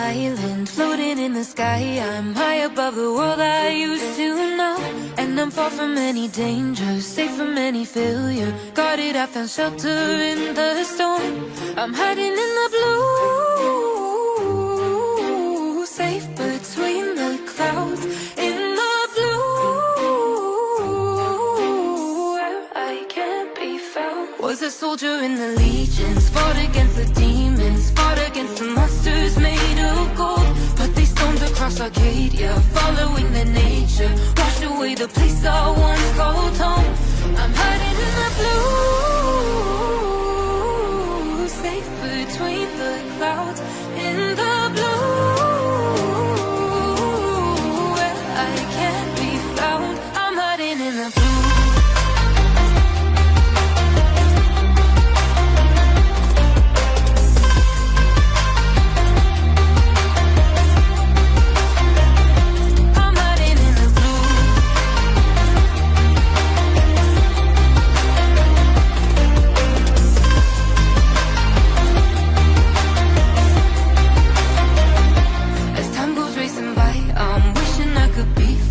island, floating in the sky. I'm high above the world I used to know, and I'm far from any danger, safe from any failure. Guarded, I found shelter in the storm. I'm hiding in the blue, safe between the clouds. In the blue, where I can't be found. Was a soldier in the legions, fought against the demons, fought against the monsters made of gold. But they stormed across Arcadia, following the nature, washed away the place I once called home. I'm hiding in the blue, safe between the clouds. In the blue, where I can't be found. I'm hiding in the blue.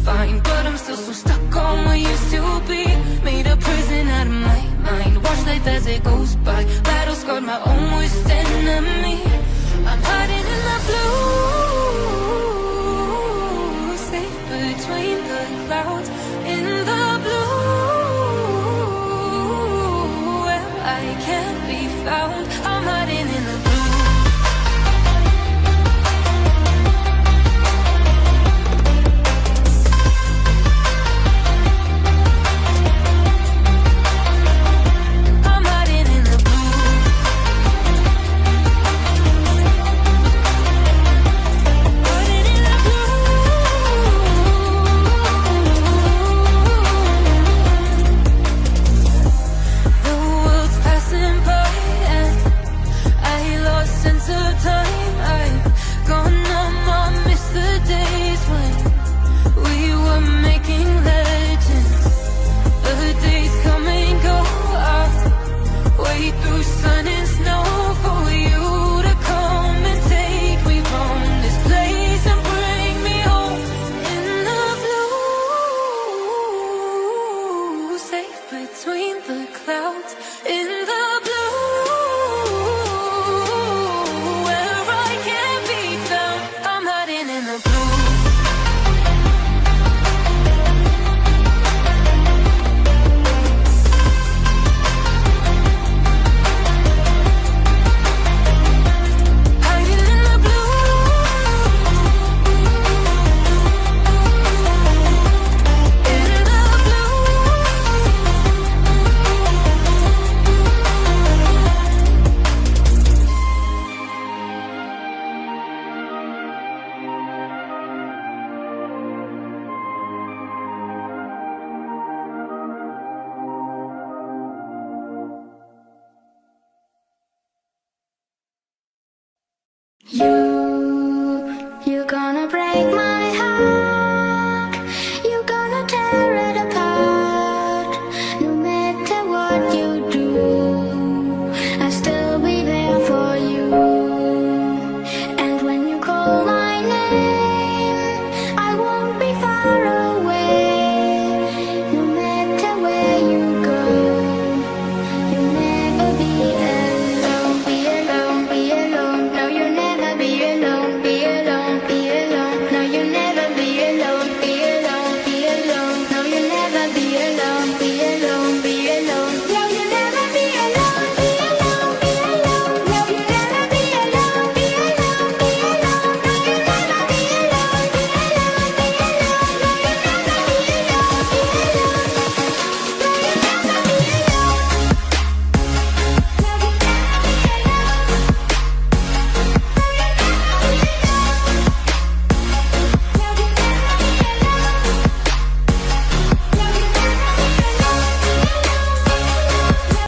Fine, but I'm still so stuck on what used to be. Made a prison out of my mind, watch life as it goes by. Battle scarred my own worst enemy. I'm hiding in the blue, safe between the clouds. In the blue, where I can't be found. I'm hiding in the blue. Between the clouds, in the